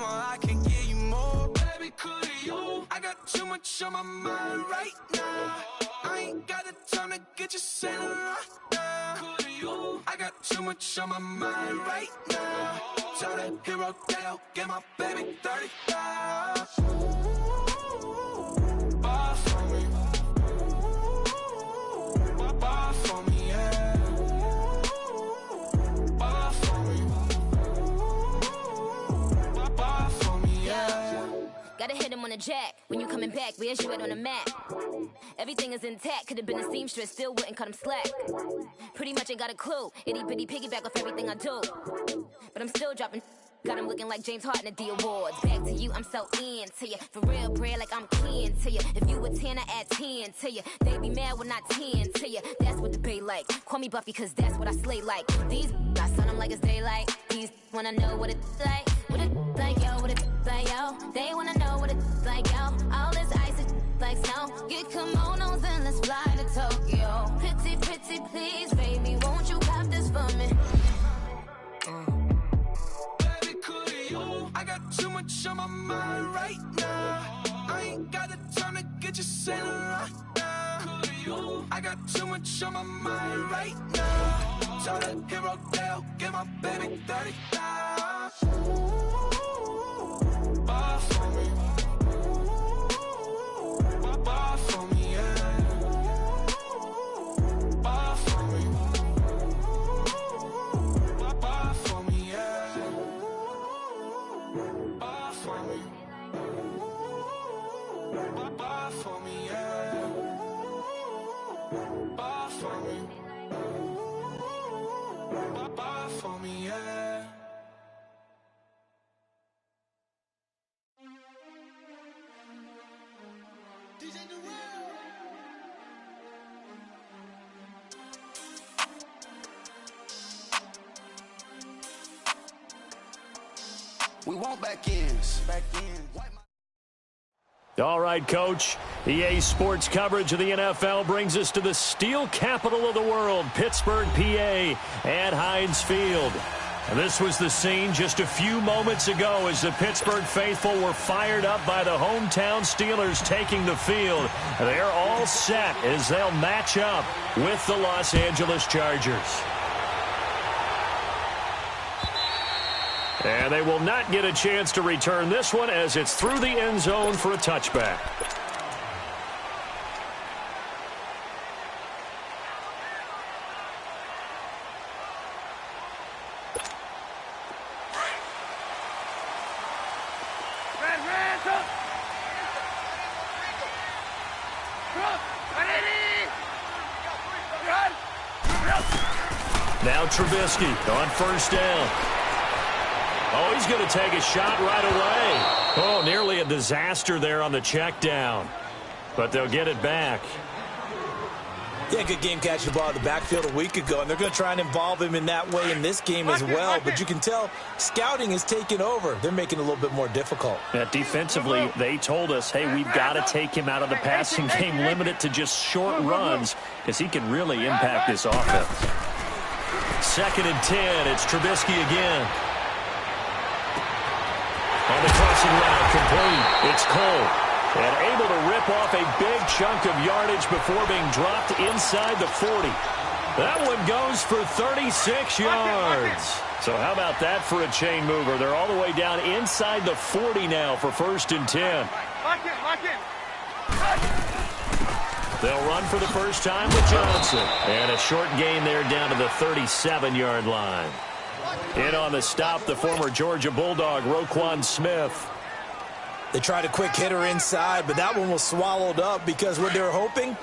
mama, I can give you more. Baby, could you? I got too much on my mind right now. I ain't got the time to get you sailing right now. Could you? I got too much on my mind right now. Tell that hero that I'll get my baby 35. Buy for me. Buy for me, yeah. Buy for me. Buy for me, yeah. Gotta hit him on the jack. When you coming back, where's you at on the map? Everything is intact. Could've been a seamstress, still wouldn't cut him slack. Pretty much ain't got a clue. Itty bitty piggyback off everything I do. But I'm still dropping. Got him looking like James Harden at the awards. Back to you, I'm so into you. For real, bread, like I'm kin to you. If you were 10, I add 10 to you. They be mad when I 10 to you. That's what the bay like. Call me Buffy, cause that's what I slay like. These, I son them like it's daylight. These wanna know what it's like. What it like, yo, what it like, yo. They wanna know what it's like, yo. All this ice is like snow. Get kimonos and let's fly to Tokyo. Pretty, pretty, please, baby, won't you cop this for me? I got too much on my mind right now. I ain't got the time to get you sailing right now. I got too much on my mind right now. Tell that hero that I'll get my baby 35. Buy for me. Buy for me, yeah. Buy for me. Buy for me, yeah. Buy for me. Buy for me, yeah. Buy for me. Buy for me, yeah. We want back ends. All right, Coach. EA Sports coverage of the NFL brings us to the steel capital of the world, Pittsburgh, PA, at Heinz Field. And this was the scene just a few moments ago as the Pittsburgh faithful were fired up by the hometown Steelers taking the field. They're all set as they'll match up with the Los Angeles Chargers. And they will not get a chance to return this one as it's through the end zone for a touchback. Now Trubisky on first down. Oh, he's going to take a shot right away. Oh, nearly a disaster there on the check down. But they'll get it back. Yeah, good game catching the ball at the backfield a week ago, and they're going to try and involve him in that way in this game as well. But you can tell scouting is taking over. They're making it a little bit more difficult. Defensively, they told us, hey, we've got to take him out of the passing game, limit it to just short runs, because he can really impact this offense. 2nd and 10, it's Trubisky again. On the crossing route, complete. It's Cole. And able to rip off a big chunk of yardage before being dropped inside the 40. That one goes for 36 yards. So how about that for a chain mover? They're all the way down inside the 40 now for 1st and 10. They'll run for the first time with Johnson. And a short gain there down to the 37-yard line. In on the stop, the former Georgia Bulldog, Roquan Smith. They tried a quick hitter inside, but that one was swallowed up because what they're hoping,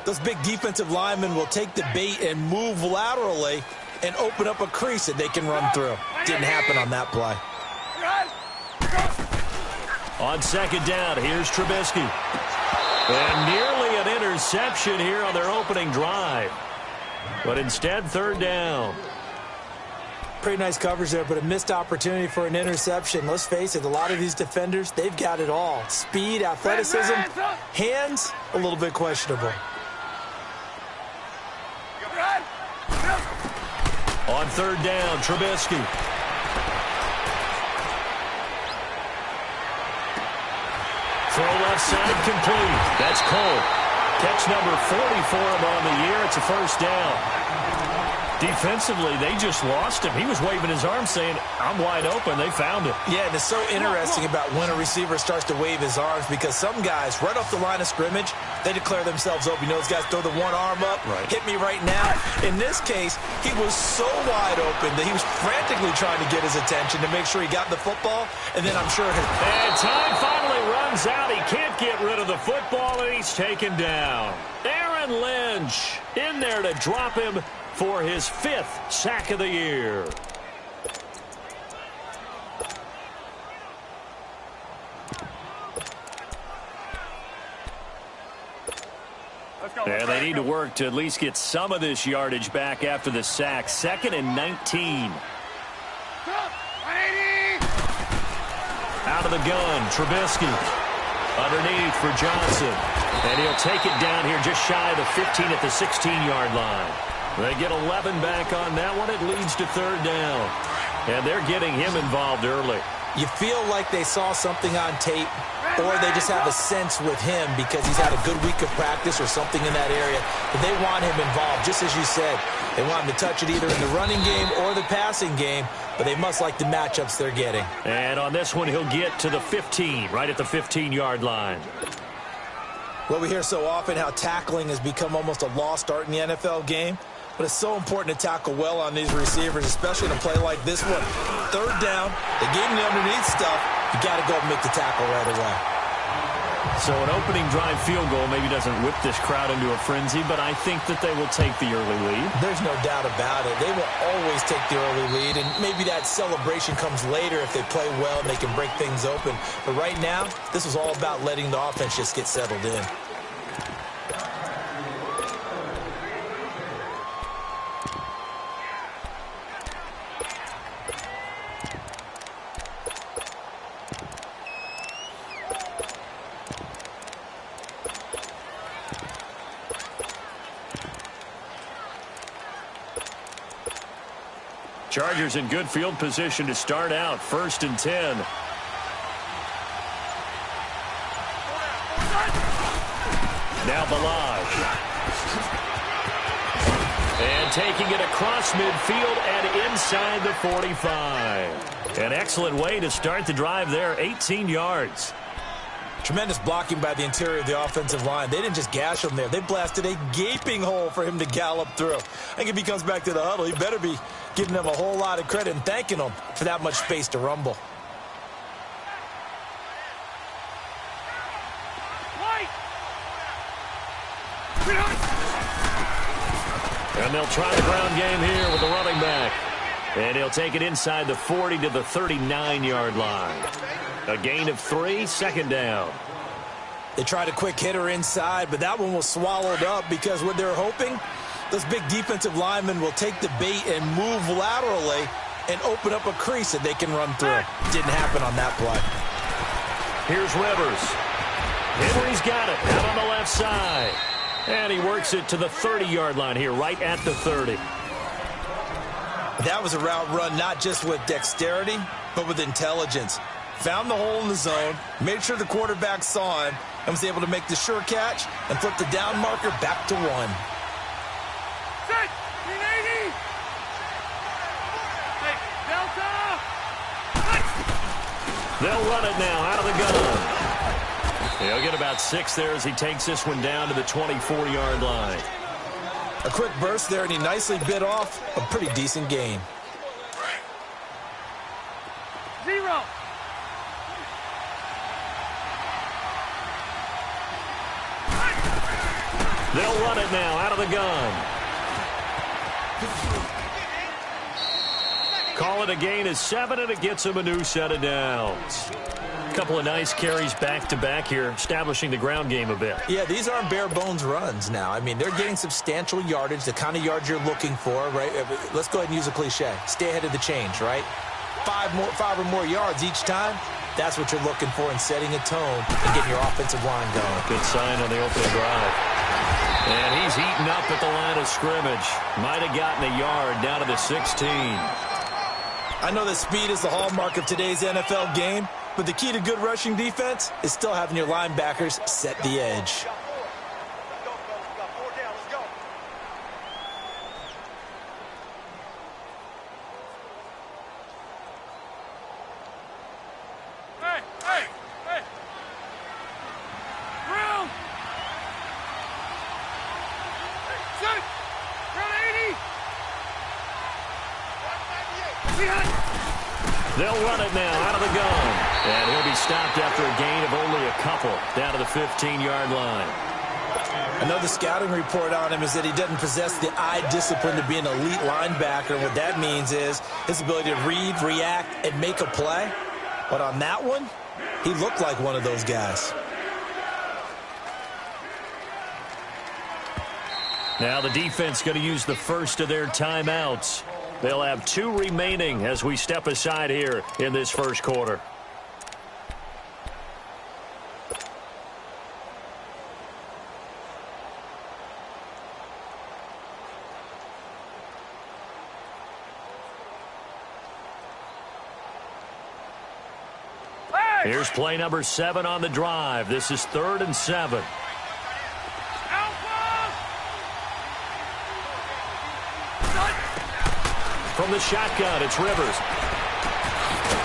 those big defensive linemen will take the bait and move laterally and open up a crease that they can run through. Didn't happen on that play. On 2nd down, here's Trubisky. And nearly an interception here on their opening drive. But instead, 3rd down. Pretty nice coverage there, but a missed opportunity for an interception. Let's face it, a lot of these defenders, they've got it all. Speed, athleticism, hands, a little bit questionable. On 3rd down, Trubisky. Throw left side complete. That's Cole. Catch number 40 for him on the year. It's a first down. Defensively, they just lost him. He was waving his arms saying, I'm wide open. They found him. Yeah, and it's so interesting about when a receiver starts to wave his arms because some guys, right off the line of scrimmage, they declare themselves open. You know, those guys throw the one arm up, hit me right now. In this case, he was so wide open that he was frantically trying to get his attention to make sure he got the football, and then I'm sure And time finally runs out. He can't get rid of the football, and he's taken down. Aaron Lynch in there to drop him for his 5th sack of the year. And they need to work to at least get some of this yardage back after the sack. 2nd and 19. Out of the gun, Trubisky. Underneath for Johnson. And he'll take it down here just shy of the 15 at the 16-yard line. They get 11 back on that one. It leads to 3rd down. And they're getting him involved early. you feel like they saw something on tape, or they just have a sense with him because he's had a good week of practice or something in that area, that they want him involved. Just as you said, they want him to touch it either in the running game or the passing game, but they must like the matchups they're getting. And on this one, he'll get to the 15, right at the 15-yard line. Well, we hear so often how tackling has become almost a lost art in the NFL game. But it's so important to tackle well on these receivers, especially in a play like this one. Third down, they gave him the underneath stuff. You got to go and make the tackle right away. So an opening drive field goal maybe doesn't whip this crowd into a frenzy, but I think that they will take the early lead. There's no doubt about it. They will always take the early lead, and maybe that celebration comes later if they play well and they can break things open. But right now, this is all about letting the offense just get settled in. Chargers in good field position to start out. 1st and 10. Now Balaj. And taking it across midfield and inside the 45. An excellent way to start the drive there. 18 yards. Tremendous blocking by the interior of the offensive line. They didn't just gash him there. They blasted a gaping hole for him to gallop through. I think if he comes back to the huddle, he better be giving them a whole lot of credit and thanking them for that much space to rumble. And they'll try the ground game here with the running back. And he'll take it inside the 40 to the 39-yard line. A gain of 3, 2nd down. They tried a quick hitter inside, but that one was swallowed up because what they're hoping, those big defensive linemen will take the bait and move laterally and open up a crease that they can run through. Didn't happen on that play. Here's Rivers. Henry's got it out on the left side. And he works it to the 30-yard line here, right at the 30. That was a route run not just with dexterity, but with intelligence. Found the hole in the zone, made sure the quarterback saw him, and was able to make the sure catch and flip the down marker back to 1. They'll run it now out of the gun. He'll get about 6 there as he takes this one down to the 24-yard line. A quick burst there, and he nicely bit off a pretty decent gain. 0. They'll run it now out of the gun. Call it a gain of 7, and it gets him a new set of downs. A couple of nice carries back-to-back here, establishing the ground game a bit. Yeah, these aren't bare-bones runs now. I mean, they're getting substantial yardage, the kind of yards you're looking for, right? Let's go ahead and use a cliche. Stay ahead of the change, right? 5 or more yards each time. That's what you're looking for in setting a tone and getting your offensive line going. Good sign on the opening drive. And he's eaten up at the line of scrimmage. Might have gotten a yard down to the 16. I know that speed is the hallmark of today's NFL game, But the key to good rushing defense is still having your linebackers set the edge. They'll run it now out of the gun. And he'll be stopped after a gain of only a couple down to the 15-yard line. Another scouting report on him is that he doesn't possess the eye discipline to be an elite linebacker. What that means is his ability to read, react, and make a play. But on that one, he looked like one of those guys. Now the defense going to use the first of their timeouts. They'll have 2 remaining as we step aside here in this first quarter. Here's play number 7 on the drive. This is 3rd and 7. From the shotgun, it's Rivers.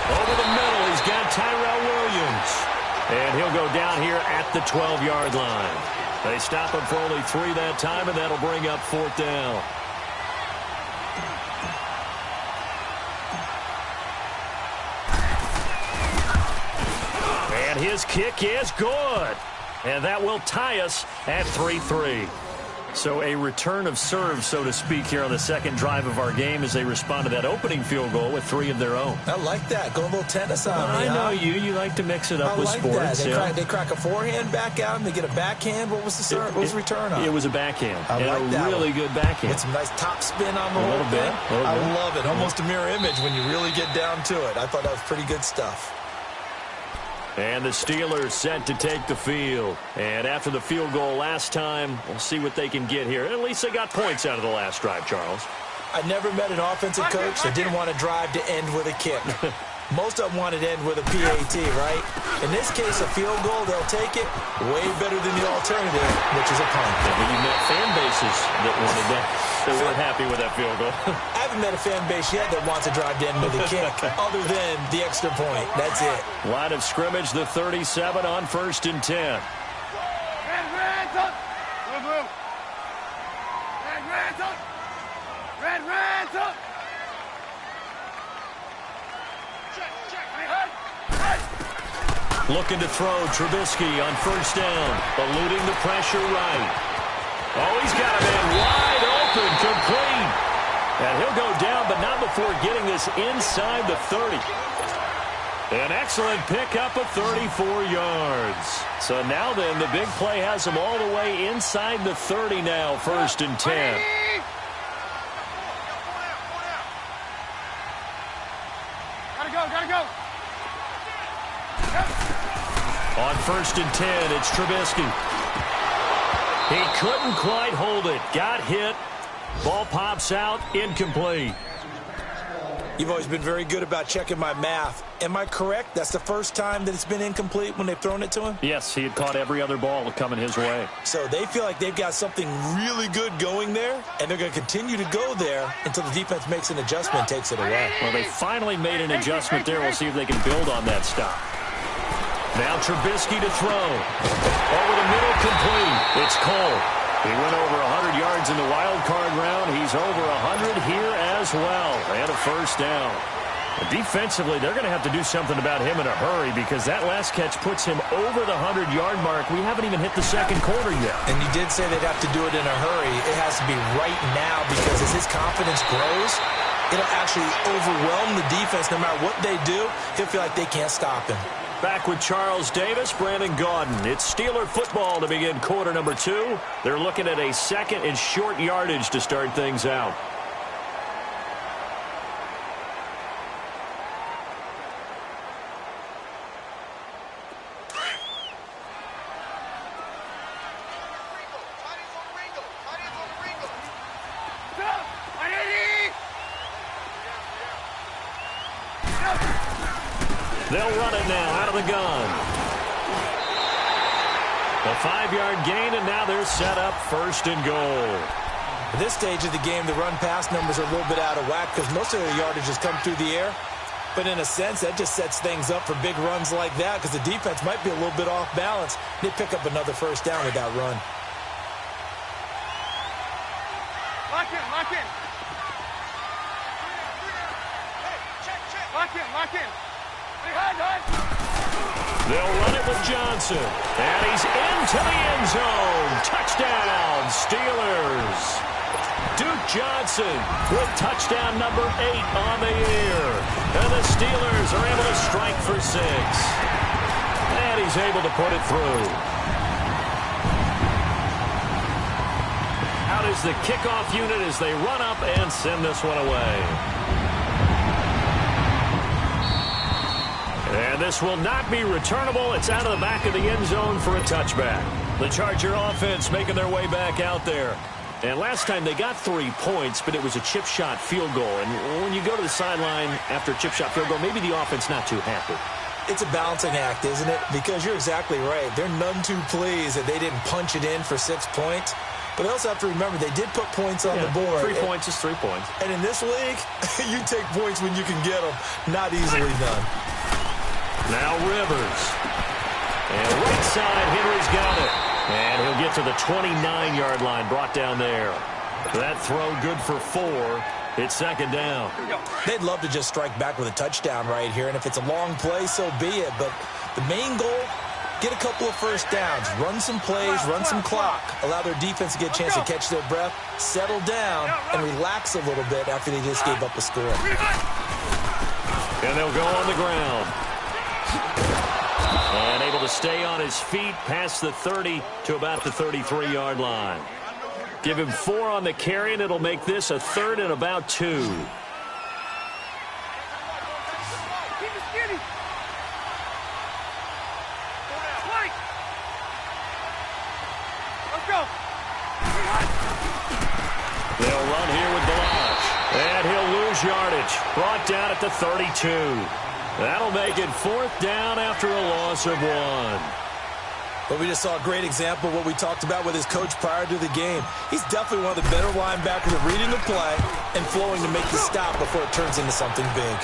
Over the middle, he's got Tyrell Williams. And he'll go down here at the 12-yard line. They stop him for only 3 that time, and that'll bring up 4th down. And his kick is good. And that will tie us at 3-3. So a return of serve, so to speak, here on the second drive of our game as they respond to that opening field goal with 3 of their own. I like that. Go a little tennis on me. I know you. You like to mix it up with sports. That. They crack a forehand back at him. They get a backhand. What was the serve? What was the return on? It was a backhand. I like that. A really good backhand. With some nice top spin on the whole thing. I love it. Almost a mirror image when you really get down to it. I thought that was pretty good stuff. And the Steelers set to take the field. And after the field goal last time, we'll see what they can get here. At least they got points out of the last drive, Charles. I never met an offensive coach that didn't want to drive to end with a kick. Most of them wanted to end with a PAT, right? In this case, a field goal, they'll take it way better than the alternative, which is a punt. I mean, you've met fan bases that wanted that. They weren't happy with that field goal. I haven't met a fan base yet that wants to drive to end with a kick other than the extra point. That's it. Line of scrimmage, the 37 on 1st and 10. Red ransom! Blue, blue. Red ransom! Red ransom! Looking to throw Trubisky on 1st down. Eluding the pressure right. Oh, he's got a man wide open, complete. And he'll go down, but not before getting this inside the 30. An excellent pickup of 34 yards. So now then, the big play has him all the way inside the 30 now, 1st and 10. Gotta go. On 1st and 10, it's Trubisky. He couldn't quite hold it. Got hit. Ball pops out. Incomplete. You've always been very good about checking my math. Am I correct? That's the first time that it's been incomplete when they've thrown it to him? Yes, he had caught every other ball coming his way. So they feel like they've got something really good going there, and they're going to continue to go there until the defense makes an adjustment and takes it away. Well, they finally made an adjustment there. We'll see if they can build on that stop. Now Trubisky to throw. Over the middle, complete. It's Cole. He went over 100 yards in the wild card round. He's over 100 here as well. And a 1st down. Defensively, they're going to have to do something about him in a hurry because that last catch puts him over the 100-yard mark. We haven't even hit the second quarter yet. And you did say they'd have to do it in a hurry. It has to be right now because as his confidence grows, it'll actually overwhelm the defense. No matter what they do, he'll feel like they can't stop him. Back with Charles Davis, Brandon Gaudin. It's Steeler football to begin quarter number 2. They're looking at a 2nd and short yardage to start things out. They'll run it now out of the gun. A 5-yard gain, and now they're set up 1st and goal. At this stage of the game, the run-pass numbers are a little bit out of whack because most of their yardage has come through the air. But in a sense, that just sets things up for big runs like that because the defense might be a little bit off balance. They pick up another 1st down with that run. Lock in, lock in. Lock in, lock in. Hey, hide. They'll run it with Johnson. And he's into the end zone. Touchdown, Steelers. Duke Johnson with touchdown number 8 on the year. And the Steelers are able to strike for 6. And he's able to put it through. Out is the kickoff unit as they run up and send this one away. And this will not be returnable. It's out of the back of the end zone for a touchback. The Charger offense making their way back out there. And last time they got 3 points, but it was a chip shot field goal. And when you go to the sideline after a chip shot field goal, maybe the offense not too happy. It's a balancing act, isn't it? Because you're exactly right. They're none too pleased that they didn't punch it in for 6 points. But they also have to remember they did put points on the board. 3 points is 3 points. And in this league, you take points when you can get them. Not easily done. Now Rivers. And right side, Henry's got it. And he'll get to the 29-yard line, brought down there. That throw good for 4. It's 2nd down. They'd love to just strike back with a touchdown right here. And if it's a long play, so be it. But the main goal, get a couple of 1st downs. Run some plays, run some clock. Allow their defense to get a chance to catch their breath, settle down, and relax a little bit after they just gave up a score. And they'll go on the ground. And able to stay on his feet past the 30 to about the 33-yard line. Give him 4 on the carry, and it'll make this a 3rd and about 2. Keep it skinny. White. Let's go. They'll run here with Balazs. And he'll lose yardage. Brought down at the 32. That'll make it 4th down after a loss of 1. But we just saw a great example of what we talked about with his coach prior to the game. He's definitely one of the better linebackers at reading the play and flowing to make the stop before it turns into something big.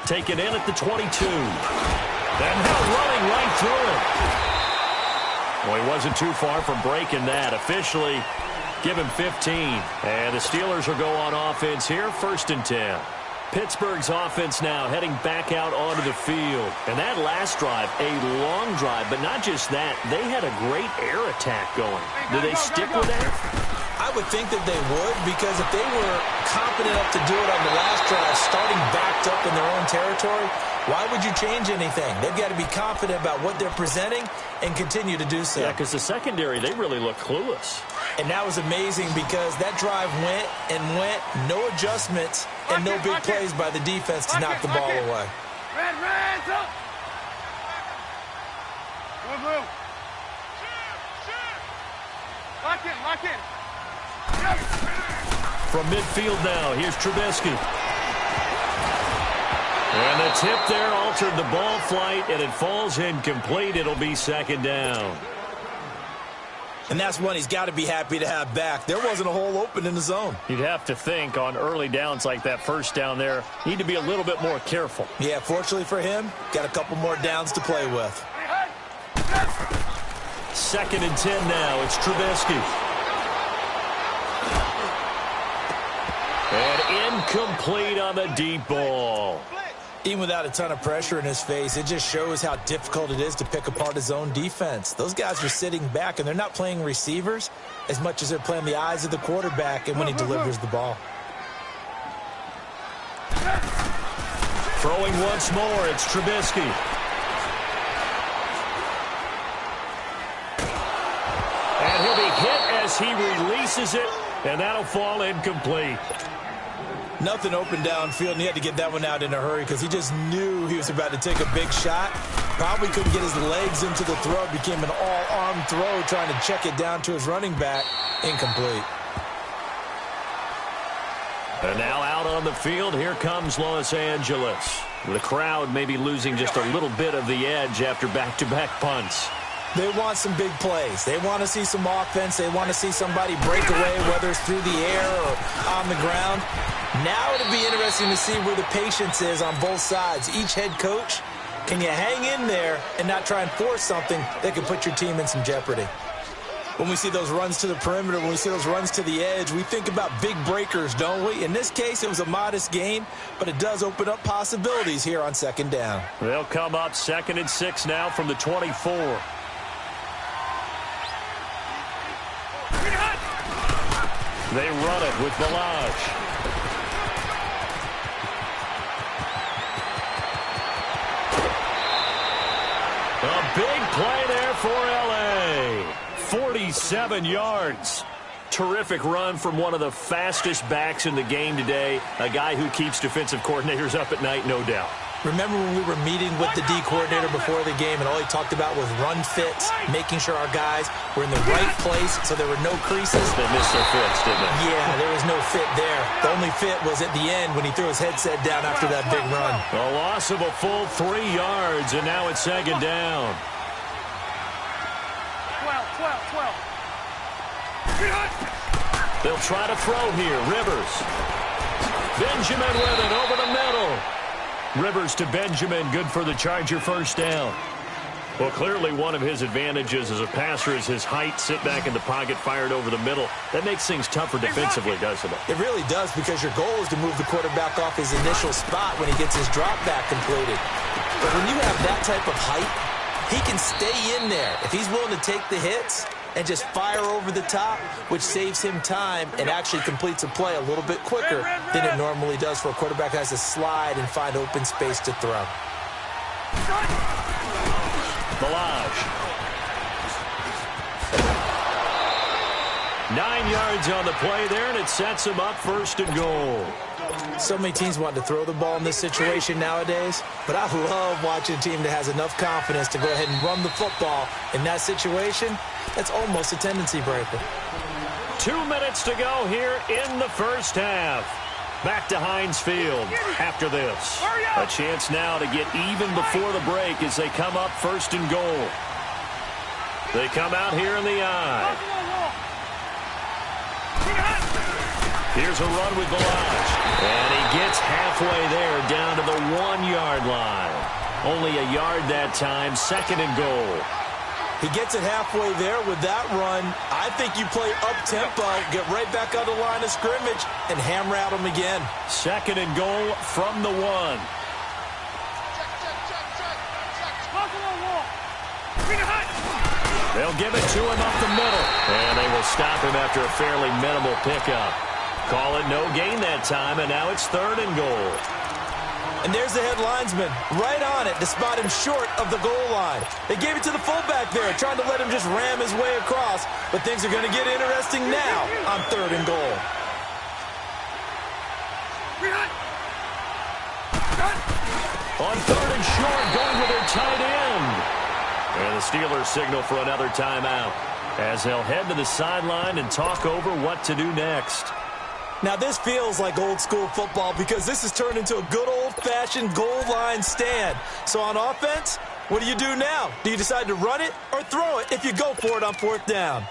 Taken in at the 22. And now running right through it. Well, he wasn't too far from breaking that. Officially, give him 15. And the Steelers will go on offense here, 1st and 10. Pittsburgh's offense now heading back out onto the field. And that last drive, a long drive, but not just that. They had a great air attack going. Do they stick with that? I would think that they would, because if they were confident enough to do it on the last drive, starting backed up in their own territory, why would you change anything? They've got to be confident about what they're presenting and continue to do so. Yeah, because the secondary, they really look clueless. And that was amazing because that drive went and went, no adjustments, and no big plays by the defense to knock the ball away. Red, up. Blue. Lock in. From midfield now, here's Trubisky. And the tip there altered the ball flight, and it falls incomplete. It'll be 2nd down. And that's one he's got to be happy to have back. There wasn't a hole open in the zone. You'd have to think on early downs like that 1st down there, need to be a little bit more careful. Yeah, fortunately for him, got a couple more downs to play with. 2nd and 10 now. It's Trubisky. And incomplete on the deep ball. Even without a ton of pressure in his face, it just shows how difficult it is to pick apart his own defense. Those guys are sitting back, and they're not playing receivers as much as they're playing the eyes of the quarterback and when he delivers the ball. Throwing once more, it's Trubisky. And he'll be hit as he releases it, and that'll fall incomplete. Nothing open downfield, and he had to get that one out in a hurry because he just knew he was about to take a big shot. Probably couldn't get his legs into the throw. It became an all-arm throw trying to check it down to his running back. Incomplete. And now out on the field, here comes Los Angeles. The crowd may be losing just a little bit of the edge after back-to-back punts. They want some big plays. They want to see some offense. They want to see somebody break away, whether it's through the air or on the ground. Now it'll be interesting to see where the patience is on both sides. Each head coach, can you hang in there and not try and force something that could put your team in some jeopardy? When we see those runs to the perimeter, when we see those runs to the edge, we think about big breakers, don't we? In this case, it was a modest gain, but it does open up possibilities here on second down. They'll come up 2nd and 6 now from the 24. They run it with Millage. A big play there for L.A. 47 yards. Terrific run from one of the fastest backs in the game today. A guy who keeps defensive coordinators up at night, no doubt. Remember when we were meeting with the D coordinator before the game and all he talked about was run fits, making sure our guys were in the right place so there were no creases? They missed their fits, didn't they? Yeah, there was no fit there. The only fit was at the end when he threw his headset down after that big run. A loss of a full 3 yards, and now it's second down. 12. They'll try to throw here. Rivers. Benjamin with it over the middle. Rivers to Benjamin, good for the Charger first down. Well, clearly one of his advantages as a passer is his height. Sit back in the pocket, fired over the middle. That makes things tougher defensively, doesn't it? It really does, because your goal is to move the quarterback off his initial spot when he gets his drop back completed. But when you have that type of height, he can stay in there. If he's willing to take the hits and just fire over the top, which saves him time and actually completes a play a little bit quicker than it normally does for a quarterback that has to slide and find open space to throw. Millage. 9 yards on the play there, and it sets him up 1st and goal. So many teams want to throw the ball in this situation nowadays, but I love watching a team that has enough confidence to go ahead and run the football. In that situation, that's almost a tendency breaker. 2 minutes to go here in the first half. Back to Heinz Field after this. A chance now to get even before the break as they come up 1st and goal. They come out here in the eye. Here's a run with Millage. And he gets halfway there down to the 1-yard line. Only a yard that time, 2nd and goal. He gets it halfway there with that run. I think you play up-tempo, get right back on the line of scrimmage, and hammer at him again. 2nd and goal from the 1. They'll give it to him up the middle. And they will stop him after a fairly minimal pickup. Call it no gain that time, and now it's 3rd and goal. And there's the head linesman right on it to spot him short of the goal line. They gave it to the fullback there, trying to let him just ram his way across. But things are going to get interesting now on 3rd and goal. On 3rd and short, going with their tight end. And the Steelers signal for another timeout as they'll head to the sideline and talk over what to do next. Now, this feels like old-school football because this has turned into a good old-fashioned goal line stand. So on offense, what do you do now? Do you decide to run it or throw it if you go for it on 4th down?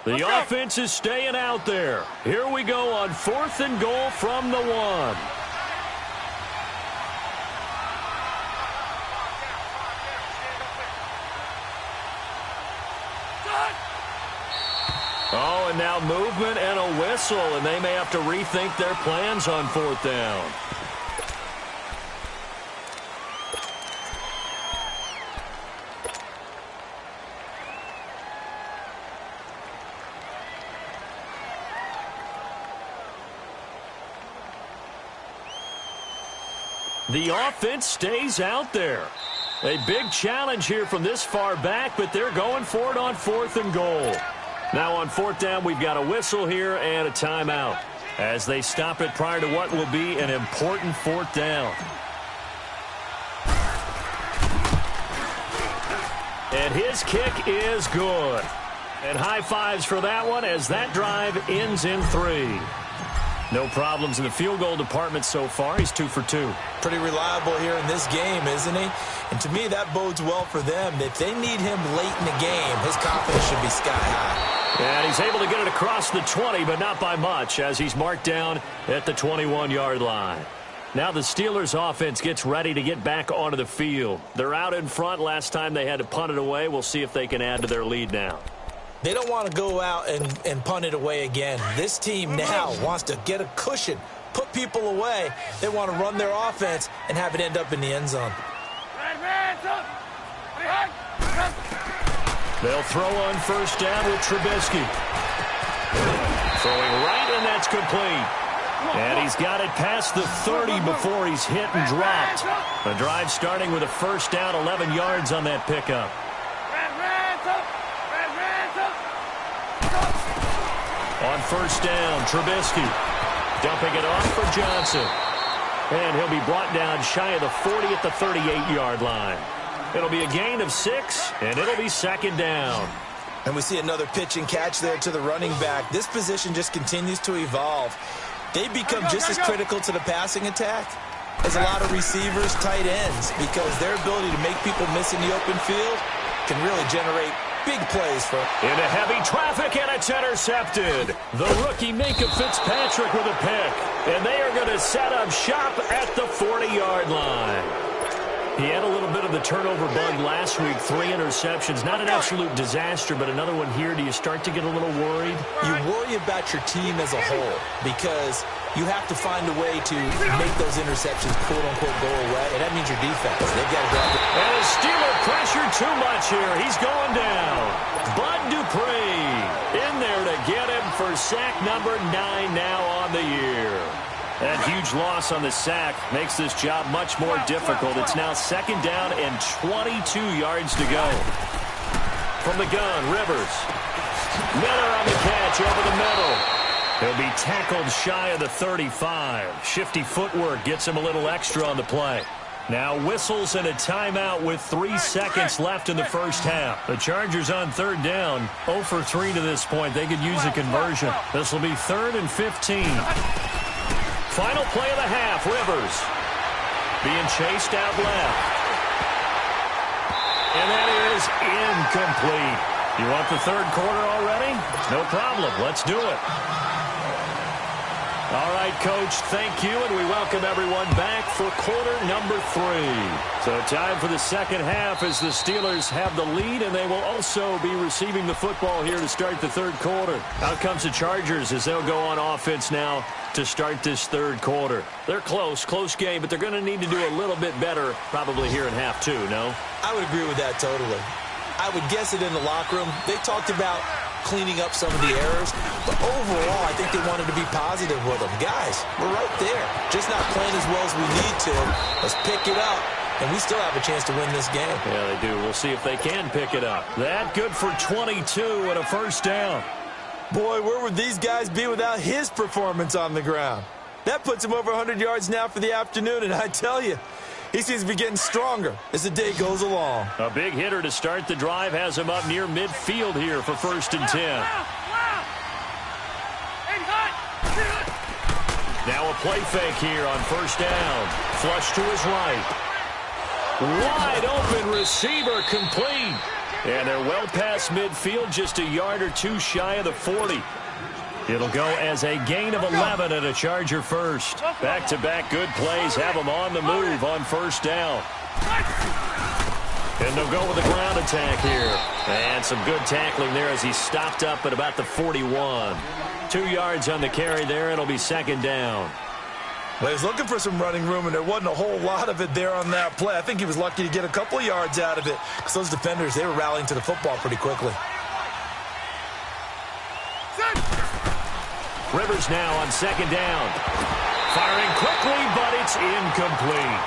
The offense is staying out there. Here we go on 4th and goal from the 1. Oh, and now movement and a whistle, and they may have to rethink their plans on 4th down. The offense stays out there. A big challenge here from this far back, but they're going for it on 4th and goal. Now on 4th down, we've got a whistle here and a timeout as they stop it prior to what will be an important 4th down. And his kick is good. And high fives for that one as that drive ends in 3. No problems in the field goal department so far. He's 2 for 2. Pretty reliable here in this game, isn't he? And to me, that bodes well for them. If they need him late in the game, his confidence should be sky high. And he's able to get it across the 20, but not by much, as he's marked down at the 21-yard line. Now the Steelers' offense gets ready to get back onto the field. They're out in front. Last time they had to punt it away. We'll see if they can add to their lead now. They don't want to go out and punt it away again. This team now wants to get a cushion, put people away. They want to run their offense and have it end up in the end zone. They'll throw on first down with Trubisky. Throwing right, and that's complete. And he's got it past the 30 before he's hit and dropped. The drive starting with a first down, 11 yards on that pickup. On first down, Trubisky dumping it off for Johnson. And he'll be brought down shy of the 40 at the 38-yard line. It'll be a gain of 6, and it'll be second down. And we see another pitch and catch there to the running back. This position just continues to evolve. They become just as critical to the passing attack as a lot of receivers, tight ends, because their ability to make people miss in the open field can really generate big plays for him. Into heavy traffic, and it's intercepted. The rookie Minka Fitzpatrick with a pick. And they are going to set up shop at the 40-yard line. He had a little bit of the turnover bug last week, 3 interceptions. Not an absolute disaster, but another one here. Do you start to get a little worried? You worry about your team as a whole because you have to find a way to make those interceptions, quote-unquote, go away, and that means your defense. They've got to go out there. And a Steeler pressure too much here. He's going down. Bud Dupree in there to get him for sack number 9 now on the year. That huge loss on the sack makes this job much more difficult. It's now second down and 22 yards to go. From the gun, Rivers. Miller on the catch over the middle. He'll be tackled shy of the 35. Shifty footwork gets him a little extra on the play. Now whistles and a timeout with 3 seconds left in the first half. The Chargers on third down, 0 for 3 to this point. They could use a conversion. This will be 3rd and 15. Final play of the half, Rivers being chased out left. And that is incomplete. You want the third quarter already? No problem. Let's do it. All right, Coach, thank you, and we welcome everyone back for quarter number 3. So time for the second half as the Steelers have the lead, and they will also be receiving the football here to start the third quarter. Out comes the Chargers as they'll go on offense now to start this third quarter. They're close game, but they're going to need to do a little bit better probably here in half 2, no? I would agree with that totally. I would guess it in the locker room. They talked about cleaning up some of the errors, but overall, I think they wanted to be positive with them. Guys, we're right there. Just not playing as well as we need to. Let's pick it up, and we still have a chance to win this game. Yeah, they do. We'll see if they can pick it up. That good for 22 and a first down. Boy, where would these guys be without his performance on the ground? That puts him over 100 yards now for the afternoon, and I tell you, he seems to be getting stronger as the day goes along. A big hitter to start the drive has him up near midfield here for 1st and 10. Now a play fake here on first down. Flush to his right. Wide open receiver complete. And they're well past midfield, just a yard or 2 shy of the 40. It'll go as a gain of 11 and a Charger first. Back-to-back good plays have them on the move on first down. And they'll go with a ground attack here. And some good tackling there as he stopped up at about the 41. 2 yards on the carry there. It'll be second down. Well, he was looking for some running room, and there wasn't a whole lot of it there on that play. I think he was lucky to get a couple of yards out of it because those defenders, they were rallying to the football pretty quickly. Rivers now on second down. Firing quickly, but it's incomplete.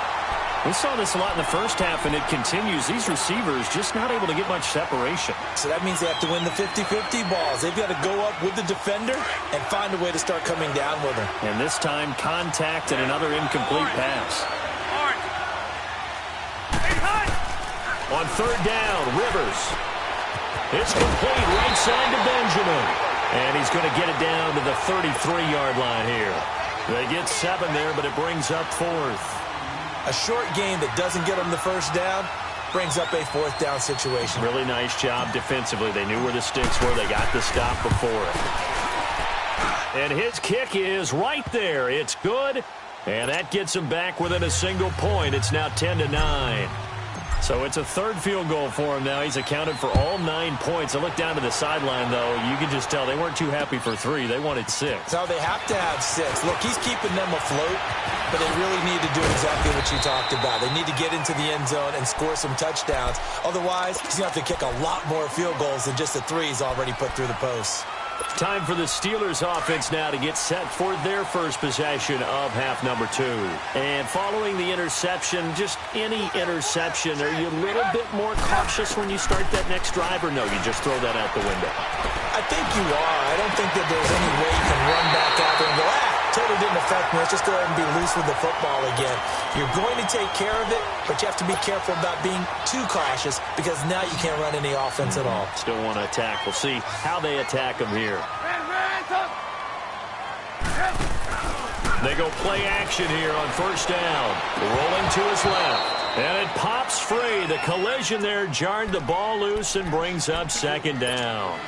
We saw this a lot in the first half, and it continues. These receivers just not able to get much separation. So that means they have to win the 50-50 balls. They've got to go up with the defender and find a way to start coming down with him. And this time, contact and another incomplete pass. On third down, Rivers. It's complete right side to Benjamin. And he's going to get it down to the 33-yard line here. They get 7 there, but it brings up 4th. A short game that doesn't get them the first down brings up a 4th down situation. Really nice job defensively. They knew where the sticks were. They got the stop before it. And his kick is right there. It's good. And that gets him back within a single point. It's now 10-9. So it's a third field goal for him now. He's accounted for all 9 points. I look down to the sideline, though. You can just tell they weren't too happy for 3. They wanted 6. No, they have to have 6. Look, he's keeping them afloat, but they really need to do exactly what you talked about. They need to get into the end zone and score some touchdowns. Otherwise, he's going to have to kick a lot more field goals than just the 3 he's already put through the posts. Time for the Steelers offense now to get set for their first possession of half number 2. And following the interception, just any interception, are you a little bit more cautious when you start that next drive, or no, you just throw that out the window? I think you are. I don't think that there's any way you can run back out there and go, totally didn't affect me. Let's just go ahead and be loose with the football again. You're going to take care of it, but you have to be careful about being too cautious because now you can't run any offense at all. Still want to attack. We'll see how they attack him here. They go play action here on first down. Rolling to his left. And it pops free. The collision there jarred the ball loose and brings up second down.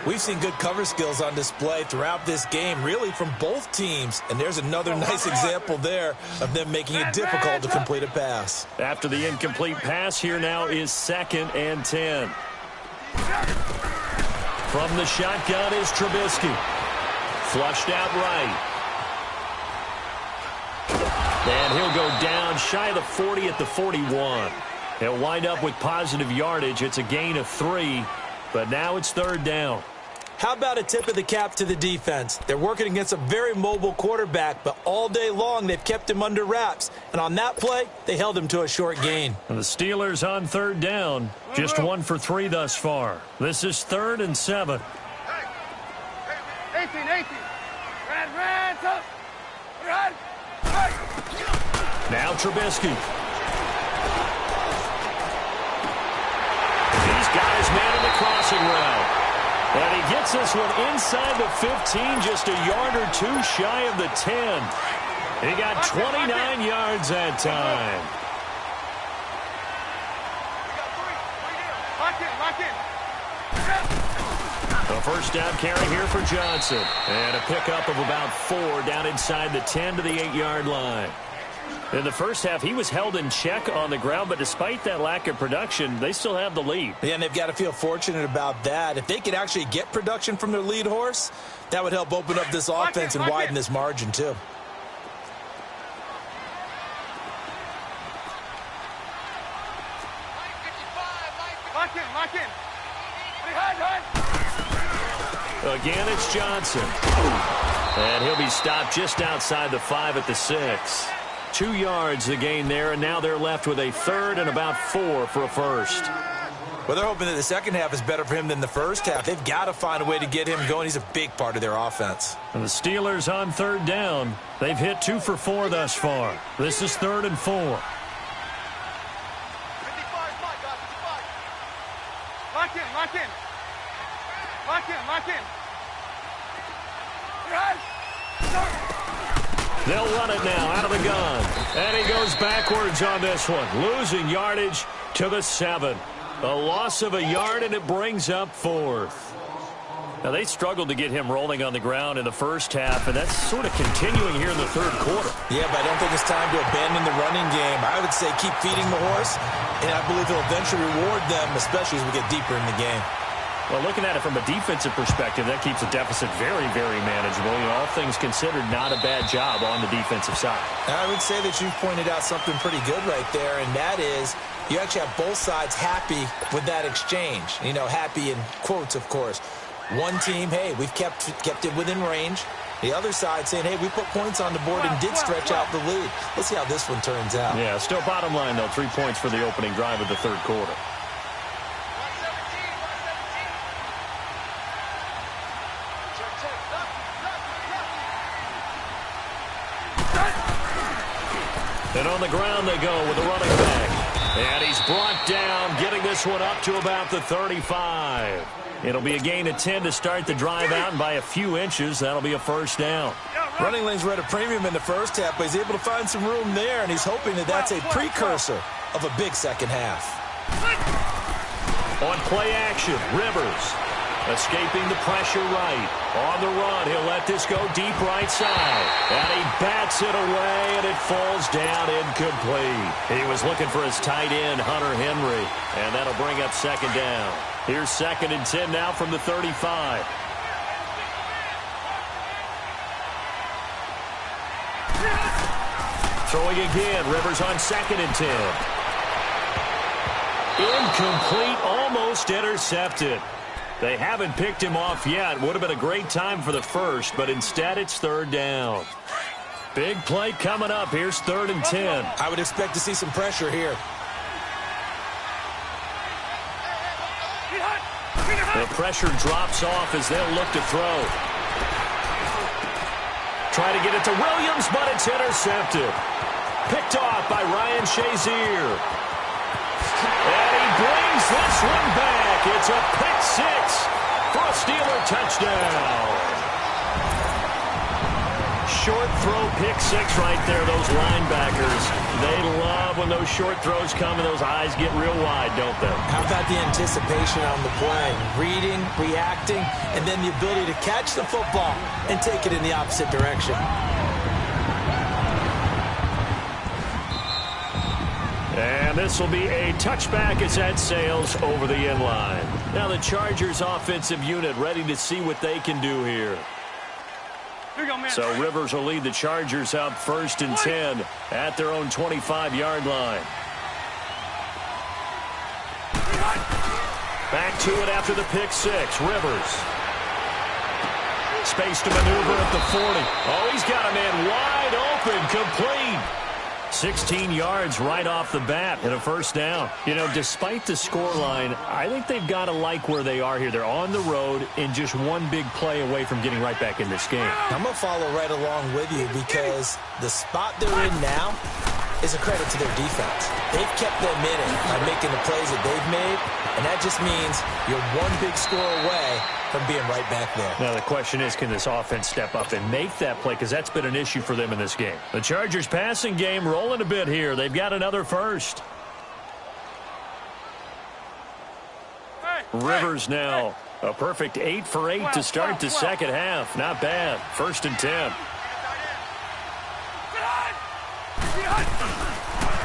We've seen good cover skills on display throughout this game, really from both teams. And there's another nice example there of them making it difficult to complete a pass. After the incomplete pass, here now is 2nd and 10. From the shotgun is Trubisky. Flushed out right. And he'll go down shy of the 40 at the 41. He'll wind up with positive yardage. It's a gain of 3, but now it's 3rd down. How about a tip of the cap to the defense? They're working against a very mobile quarterback, but all day long they've kept him under wraps. And on that play, they held him to a short gain. And the Steelers on 3rd down. Just 1 for 3 thus far. This is 3rd and 7. 18. Run. Now Trubisky. These guys man in the crossing route. And he gets this one inside the 15, just a yard or 2 shy of the 10. He got 29 yards that time. Lock in. A first down carry here for Johnson. And a pickup of about 4 down inside the 10 to the 8-yard line. In the first half, he was held in check on the ground, but despite that lack of production, they still have the lead. Yeah, and they've got to feel fortunate about that. If they could actually get production from their lead horse, that would help open up this offense and widen this margin, too. Lock in. Again, it's Johnson. And he'll be stopped just outside the 5 at the 6. 2 yards the gain there, and now they're left with a 3rd and about 4 for a first. Well, they're hoping that the second half is better for him than the first half. They've got to find a way to get him going. He's a big part of their offense. And the Steelers on 3rd down. They've hit 2 for 4 thus far. This is 3rd and 4. 55, Lock in. Run. They'll run it now out of the gun. And he goes backwards on this one, losing yardage to the 7. A loss of a yard, and it brings up 4th. Now, they struggled to get him rolling on the ground in the first half, and that's sort of continuing here in the 3rd quarter. Yeah, but I don't think it's time to abandon the running game. I would say keep feeding the horse, and I believe he'll eventually reward them, especially as we get deeper in the game. Well, looking at it from a defensive perspective, that keeps the deficit very, very manageable. You know, all things considered, not a bad job on the defensive side. I would say that you pointed out something pretty good right there, and that is you actually have both sides happy with that exchange. You know, happy in quotes, of course. One team, hey, we've kept it within range. The other side saying, hey, we put points on the board and did stretch out the lead. Let's see how this one turns out. Yeah, still bottom line, though, 3 points for the opening drive of the 3rd quarter. And on the ground they go with the running back. And he's brought down, getting this one up to about the 35. It'll be a gain of 10 to start the drive out, and by a few inches, that'll be a first down. Running lanes were at a premium in the first half, but he's able to find some room there, and he's hoping that that's a precursor of a big second half. On play action, Rivers escaping the pressure right. On the run, he'll let this go deep right side. And he bats it away, and it falls down incomplete. He was looking for his tight end, Hunter Henry, and that'll bring up second down. Here's 2nd and 10 now from the 35. Throwing again, Rivers on 2nd and 10. Incomplete, almost intercepted. They haven't picked him off yet. Would have been a great time for the first, but instead it's 3rd down. Big play coming up. Here's 3rd and 10. I would expect to see some pressure here. The pressure drops off as they'll look to throw. Try to get it to Williams, but it's intercepted. Picked off by Ryan Shazier. And he brings this one back. It's a pick 6 for a Steeler touchdown. Short throw, pick 6 right there, those linebackers. They love when those short throws come and those eyes get real wide, don't they? How about the anticipation on the play? Reading, reacting, and then the ability to catch the football and take it in the opposite direction. And this will be a touchback as that sails over the end line. Now the Chargers offensive unit ready to see what they can do here. So Rivers will lead the Chargers out 1st and 10 at their own 25-yard line. Back to it after the pick 6. Rivers. Space to maneuver at the 40. Oh, he's got a man wide open, complete. 16 yards right off the bat and a 1st down. You know, despite the scoreline, I think they've got to like where they are here. They're on the road and just one big play away from getting right back in this game. I'm going to follow right along with you because the spot they're in now is a credit to their defense. They've kept them in it by making the plays that they've made, and that just means you're one big score away from being right back there. Now the question is, can this offense step up and make that play? Because that's been an issue for them in this game. The Chargers passing game rolling a bit here. They've got another first. Rivers now a perfect 8 for 8 to start the second half. Not bad. 1st and 10.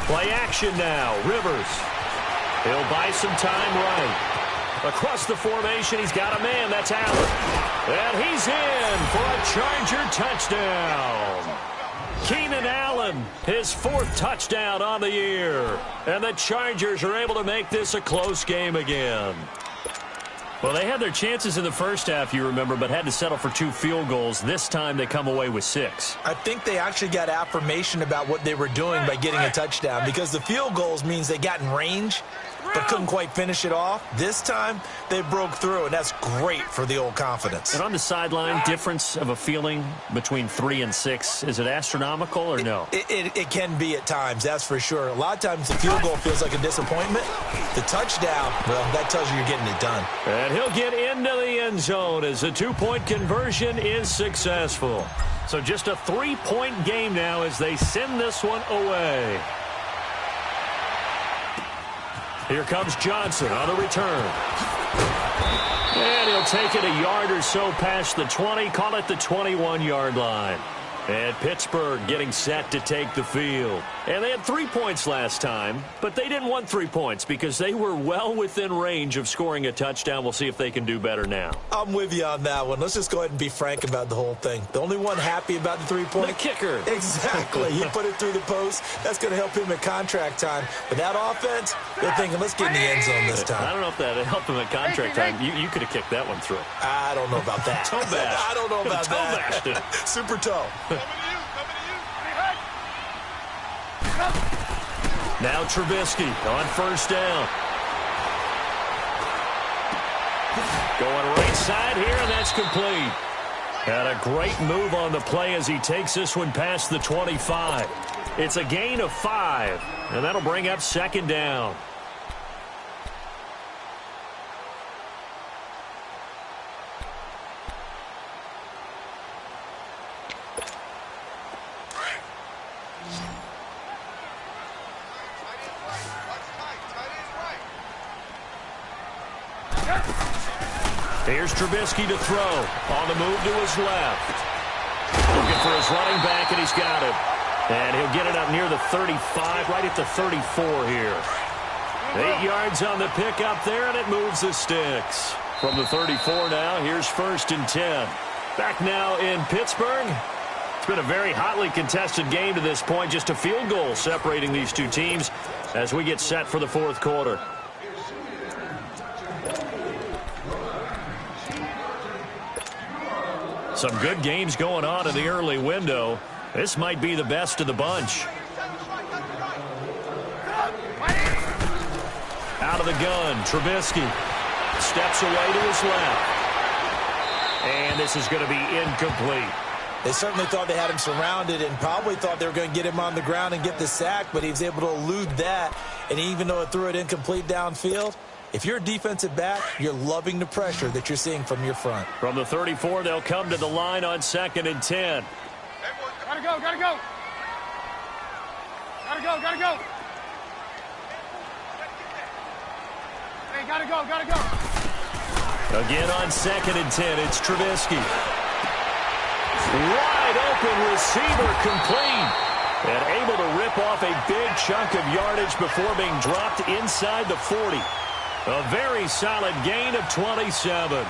Play action now. Rivers. He'll buy some time right. Across the formation, he's got a man. That's Allen. And he's in for a Charger touchdown. Keenan Allen, his 4th touchdown on the year. And the Chargers are able to make this a close game again. Well, they had their chances in the first half, you remember, but had to settle for 2 field goals. This time they come away with 6. I think they actually got affirmation about what they were doing by getting a touchdown because the field goals means they got in range but couldn't quite finish it off. This time, they broke through, and that's great for the old confidence. And on the sideline, difference of a feeling between 3 and 6, is it astronomical or no? It can be at times, that's for sure. A lot of times the field goal feels like a disappointment. The touchdown, well, that tells you you're getting it done. And he'll get into the end zone as the 2-point conversion is successful. So just a 3-point game now as they send this one away. Here comes Johnson on the return. And he'll take it a yard or so past the 20, call it the 21-yard line. And Pittsburgh getting set to take the field. And they had 3 points last time, but they didn't want 3 points because they were well within range of scoring a touchdown. We'll see if they can do better now. I'm with you on that one. Let's just go ahead and be frank about the whole thing. The only one happy about the 3-point? The kicker. Exactly. He put it through the post. That's going to help him at contract time. But that offense, they're thinking, let's get in the end zone this time. I don't know if that helped him at contract time. You could have kicked that one through. I don't know about that. Toe bash. I don't know about that. Toe bashed it. Super toe. Now Trubisky on 1st down. Going right side here, and that's complete. And a great move on the play as he takes this one past the 25. It's a gain of 5, and that'll bring up second down. Here's Trubisky to throw. On the move to his left. Looking for his running back, and he's got it. And he'll get it up near the 35, right at the 34 here. 8 yards on the pickup there, and it moves the sticks. From the 34 now, here's 1st and 10. Back now in Pittsburgh. It's been a very hotly contested game to this point. Just a field goal separating these two teams as we get set for the 4th quarter. Some good games going on in the early window. This might be the best of the bunch. Out of the gun, Trubisky steps away to his left. And this is going to be incomplete. They certainly thought they had him surrounded and probably thought they were going to get him on the ground and get the sack, but he was able to elude that. And even though it threw it incomplete downfield, if you're a defensive back, you're loving the pressure that you're seeing from your front. From the 34, they'll come to the line on 2nd and 10. Gotta go, gotta go. Gotta go, gotta go. Hey, gotta go, gotta go. Again on 2nd and 10, it's Trubisky. Wide open receiver, complete. And able to rip off a big chunk of yardage before being dropped inside the 40. A very solid gain of 27.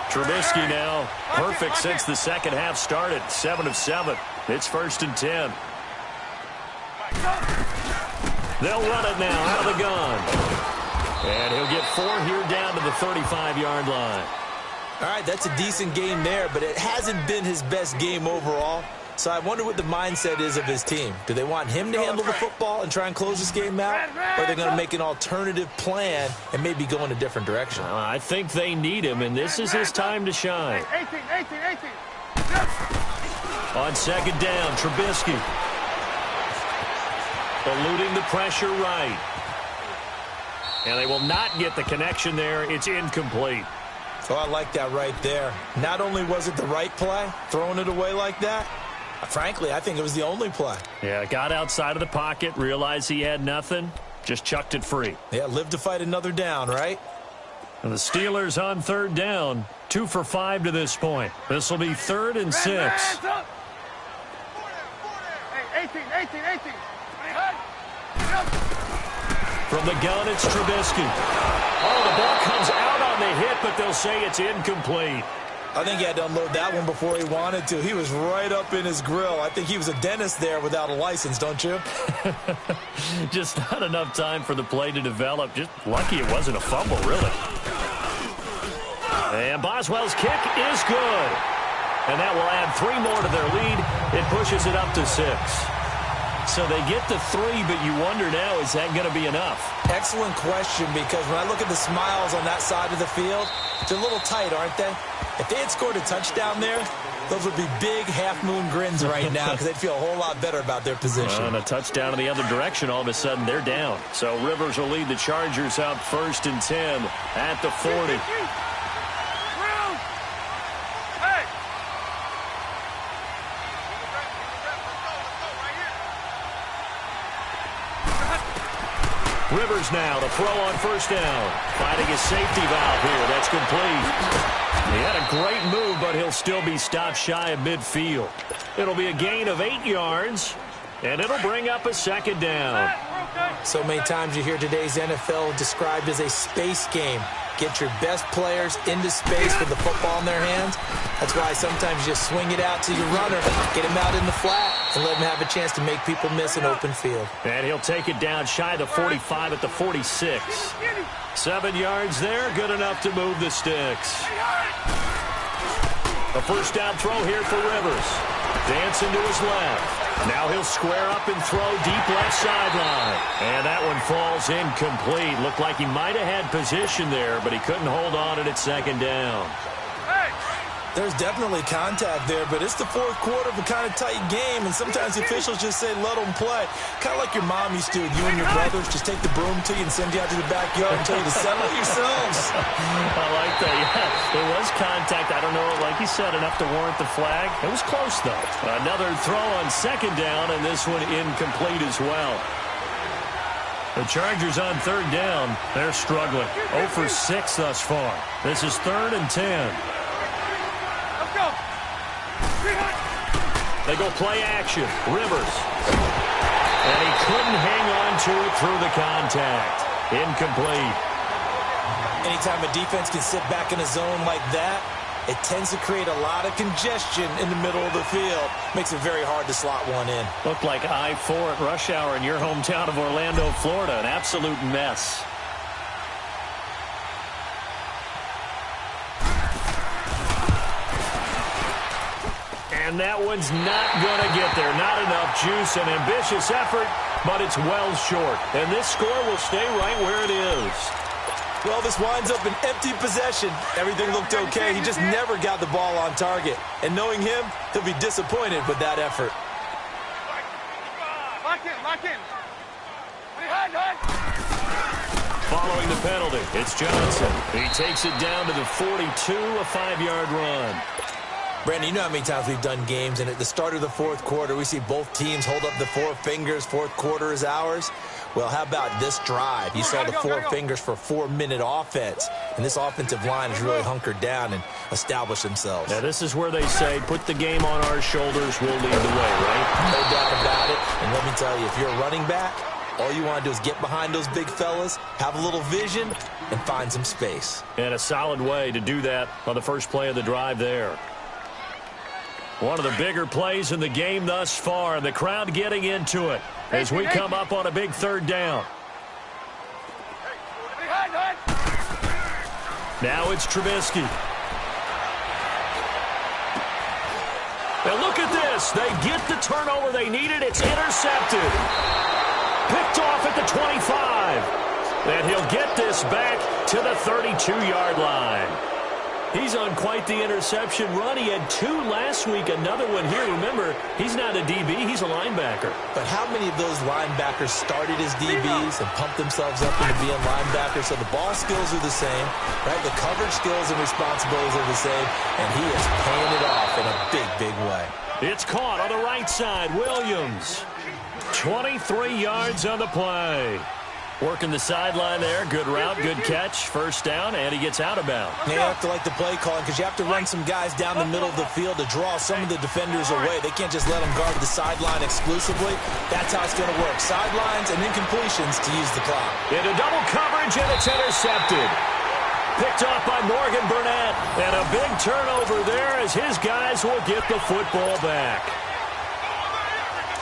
Trubisky now perfect since the second half started. 7 of 7. It's 1st and 10. They'll run it now out of the gun. And he'll get 4 here down to the 35-yard line. All right, that's a decent game there, but it hasn't been his best game overall. So I wonder what the mindset is of his team. Do they want him to handle the football and try and close this game out? Or are they going to make an alternative plan and maybe go in a different direction? I think they need him, and this is his time to shine. 18. On 2nd down, Trubisky. Eluding the pressure right. And they will not get the connection there. It's incomplete. So I like that right there. Not only was it the right play, throwing it away like that, frankly, I think it was the only play. Yeah, got outside of the pocket, realized he had nothing, just chucked it free. Yeah, live to fight another down, right? And the Steelers on 3rd down, 2 for 5 to this point. This will be 3rd and 6. Hey, 18. From the gun, it's Trubisky. Oh, the ball comes out on the hit, but they'll say it's incomplete. I think he had to unload that one before he wanted to. He was right up in his grill. I think he was a dentist there without a license, don't you? Just not enough time for the play to develop. Just lucky it wasn't a fumble, really. And Boswell's kick is good. And that will add 3 more to their lead. It pushes it up to 6. So they get to 3, but you wonder now, is that going to be enough? Excellent question, because when I look at the smiles on that side of the field, they're a little tight, aren't they? If they had scored a touchdown there, those would be big half-moon grins right now because they'd feel a whole lot better about their position. And a touchdown in the other direction, all of a sudden they're down. So Rivers will lead the Chargers up 1st and 10 at the 40. Rivers now to throw on 1st down. Finding his safety valve here. That's complete. He had a great move, but he'll still be stopped shy of midfield. It'll be a gain of 8 yards, and it'll bring up a 2nd down. So many times you hear today's NFL described as a space game. Get your best players into space with the football in their hands. That's why sometimes you just swing it out to your runner, get him out in the flat, and let him have a chance to make people miss an open field. And he'll take it down shy of the 45 at the 46. 7 yards there, good enough to move the sticks. A 1st down throw here for Rivers. Dancing to his left. Now he'll square up and throw deep left sideline. And that one falls incomplete. Looked like he might have had position there, but he couldn't hold on at 2nd down. There's definitely contact there, but it's the fourth quarter of a kind of tight game, and sometimes the officials just say, let them play. Kind of like your mom used to with you and your brothers. Just take the broom to you and send you out to the backyard and tell you to settle it yourselves. I like that. Yeah, it was contact. I don't know, like you said, enough to warrant the flag. It was close, though. Another throw on second down, and this one incomplete as well. The Chargers on third down. They're struggling. 0 for 6 thus far. This is 3rd and 10. They go play action. Rivers. And he couldn't hang on to it through the contact. Incomplete. Anytime a defense can sit back in a zone like that, it tends to create a lot of congestion in the middle of the field. Makes it very hard to slot one in. Looked like I-4 at rush hour in your hometown of Orlando, Florida. An absolute mess. And that one's not going to get there. Not enough juice. An ambitious effort, but it's well short. And this score will stay right where it is. Well, this winds up an empty possession. Everything looked okay. He just never got the ball on target. And knowing him, he'll be disappointed with that effort. Lock in. Following the penalty, it's Johnson. He takes it down to the 42, a 5-yard run. Brandon, you know how many times we've done games, and at the start of the fourth quarter, we see both teams hold up the 4 fingers. Fourth quarter is ours. Well, how about this drive? You saw the 4 fingers for 4-minute offense, and this offensive line has really hunkered down and established themselves. Now, this is where they say, put the game on our shoulders, we'll lead the way, right? No doubt about it. And let me tell you, if you're a running back, all you want to do is get behind those big fellas, have a little vision, and find some space. And a solid way to do that on the first play of the drive there. One of the bigger plays in the game thus far, and the crowd getting into it as we come up on a big third down. Now it's Trubisky. And look at this. They get the turnover they needed. It's intercepted. Picked off at the 25. And he'll get this back to the 32-yard line. He's on quite the interception run. He had 2 last week, another one here. Remember, he's not a DB, he's a linebacker. But how many of those linebackers started as DBs and pumped themselves up into being linebackers? So the ball skills are the same, right? The coverage skills and responsibilities are the same, and he is paying it off in a big, big way. It's caught on the right side. Williams, 23 yards on the play. Working the sideline there. Good route, good catch. First down, and he gets out of bounds. You have to like the play calling because you have to run some guys down the middle of the field to draw some of the defenders away. They can't just let them guard the sideline exclusively. That's how it's going to work. Sidelines and incompletions to use the clock. Into double coverage, and it's intercepted. Picked off by Morgan Burnett. And a big turnover there as his guys will get the football back.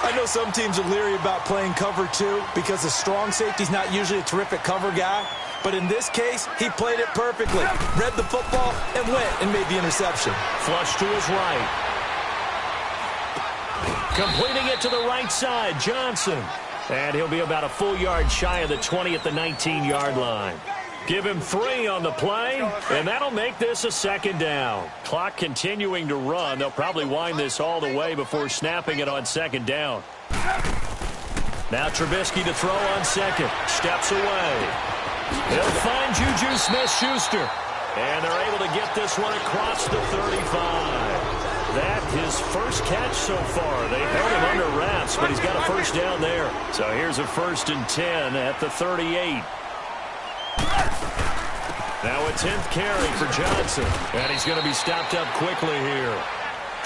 I know some teams are leery about playing cover 2 because the strong safety's not usually a terrific cover guy. But in this case, he played it perfectly. Read the football and went and made the interception. Flush to his right. Completing it to the right side, Johnson. And he'll be about a full yard shy of the 20 at the 19-yard line. Give him 3 on the play, and that'll make this a second down. Clock continuing to run. They'll probably wind this all the way before snapping it on second down. Now Trubisky to throw on second. Steps away. He'll find Juju Smith-Schuster. And they're able to get this one across the 35. That's his first catch so far. They held him under wraps, but he's got a first down there. So here's a 1st and 10 at the 38. Now a 10th carry for Johnson. And he's going to be stopped up quickly here.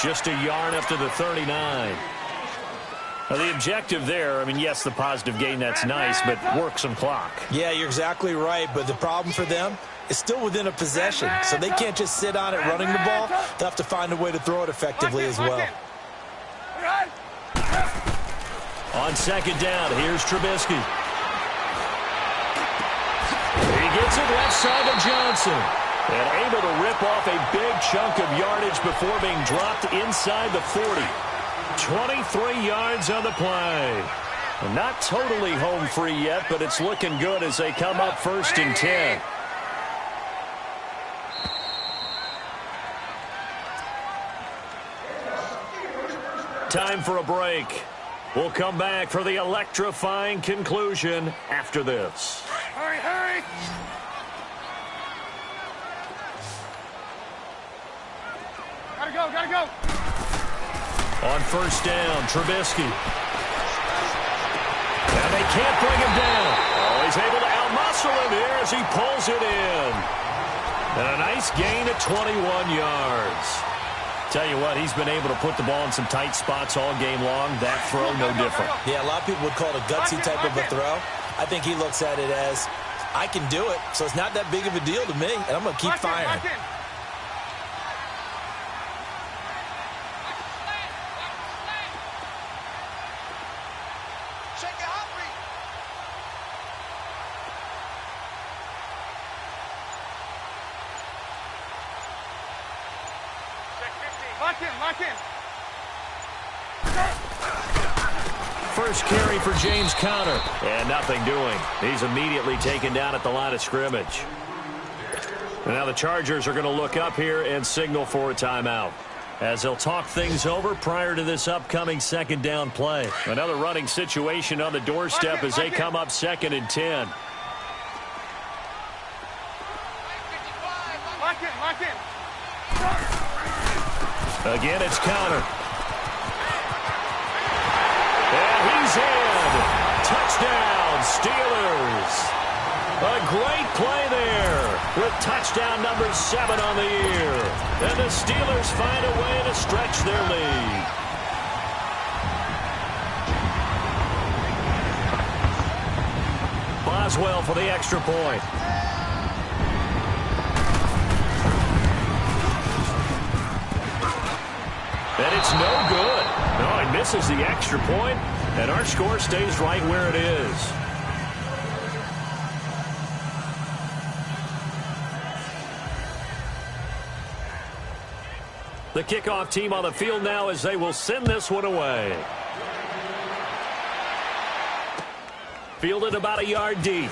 Just a yard up to the 39. Now the objective there, I mean, yes, the positive gain, that's nice, but work some clock. Yeah, you're exactly right, but the problem for them is still within a possession, so they can't just sit on it running the ball. They'll have to find a way to throw it effectively as well. On second down, here's Trubisky. He gets it left side to Johnson. And able to rip off a big chunk of yardage before being dropped inside the 40. 23 yards on the play. And not totally home free yet, but it's looking good as they come up 1st and 10. Time for a break. We'll come back for the electrifying conclusion after this. Hurry, hurry! Gotta go, gotta go! On first down, Trubisky. And they can't bring him down. Oh, he's able to out-muscle him here as he pulls it in. And a nice gain of 21 yards. Tell you what, he's been able to put the ball in some tight spots all game long. That throw, no different. Yeah, a lot of people would call it a gutsy type of a throw. I think he looks at it as, I can do it, so it's not that big of a deal to me, and I'm going to keep firing. Lock in. First carry for James Conner. And nothing doing. He's immediately taken down at the line of scrimmage. And now the Chargers are going to look up here and signal for a timeout, as they'll talk things over prior to this upcoming second down play. Another running situation on the doorstep as they come up 2nd and 10. Lock in. Again, it's Conner. And he's in. Touchdown, Steelers. A great play there with touchdown number 7 on the year. And the Steelers find a way to stretch their lead. Boswell for the extra point. And it's no good. No, he misses the extra point, and our score stays right where it is. The kickoff team on the field now as they will send this one away. Fielded about a yard deep.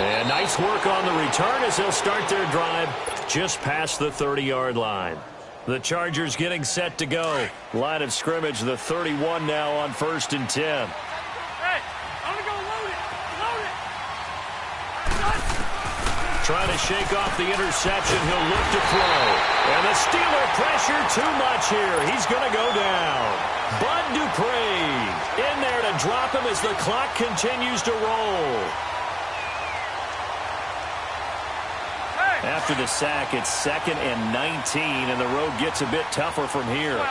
And nice work on the return as they'll start their drive just past the 30-yard line. The Chargers getting set to go. Line of scrimmage, the 31 now on 1st and 10. Hey, I'm going to go load it. Trying to shake off the interception. He'll look to throw. And the Steeler pressure too much here. He's going to go down. Bud Dupree in there to drop him as the clock continues to roll. After the sack, it's 2nd and 19, and the road gets a bit tougher from here. 12.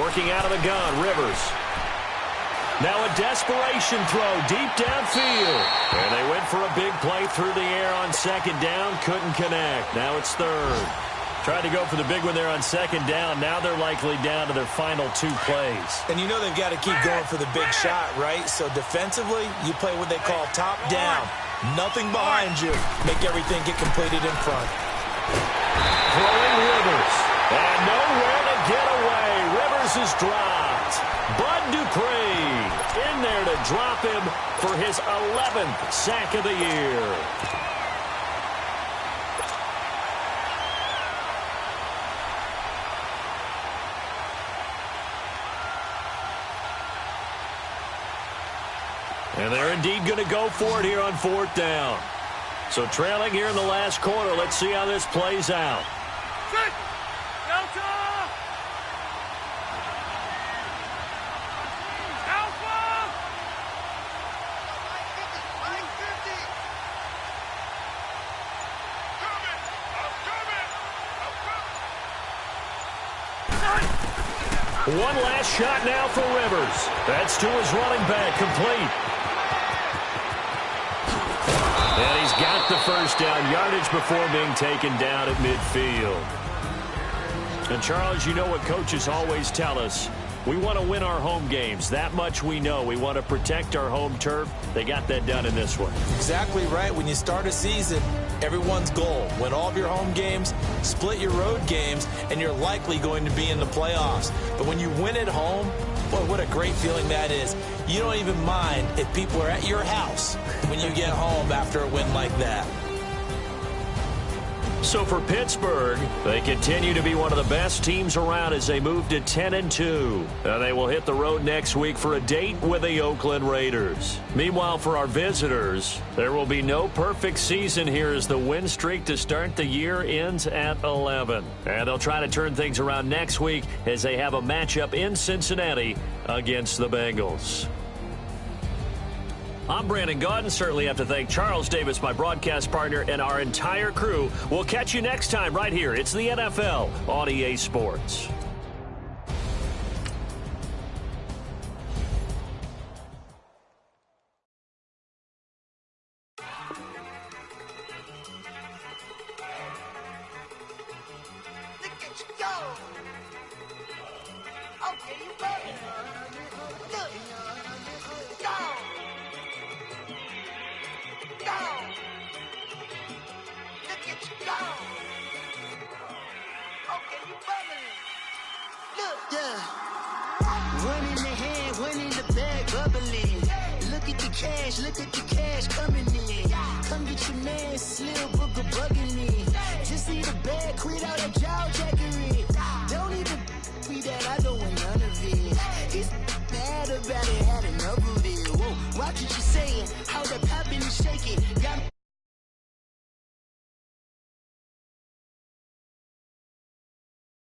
Working out of the gun, Rivers. Now a desperation throw deep downfield. And they went for a big play through the air on 2nd down, couldn't connect. Now it's 3rd. Tried to go for the big one there on 2nd down. Now they're likely down to their final 2 plays. And you know they've got to keep going for the big shot, right? So defensively, you play what they call top down. Nothing behind you. Make everything get completed in front. Throwing Rivers. And nowhere to get away. Rivers is dropped. Bud Dupree in there to drop him for his 11th sack of the year. And they're indeed going to go for it here on 4th down. So trailing here in the last quarter. Let's see how this plays out. One last shot now for Rivers. That's to his running back, complete. And he's got the first down, yardage before being taken down at midfield. And Charles, you know what coaches always tell us. We want to win our home games. That much we know. We want to protect our home turf. They got that done in this one. Exactly right. When you start a season, everyone's goal: win all of your home games, split your road games, and you're likely going to be in the playoffs. But when you win at home, Boy, what a great feeling that is. You don't even mind if people are at your house when you get home after a win like that. So for Pittsburgh, they continue to be one of the best teams around as they move to 10-2. They will hit the road next week for a date with the Oakland Raiders. Meanwhile, for our visitors, there will be no perfect season here as the win streak to start the year ends at 11. And they'll try to turn things around next week as they have a matchup in Cincinnati against the Bengals. I'm Brandon Gaudin. Certainly have to thank Charles Davis, my broadcast partner, and our entire crew. We'll catch you next time right here. It's the NFL on EA Sports. Look at you go. Okay, you ready? Look. Go. Go. Look at you go. Okay, you bubbling. Look. Yeah. One in the hand, one in the bag, bubbling. Look at the cash coming in. Come get your man, Slim Booger.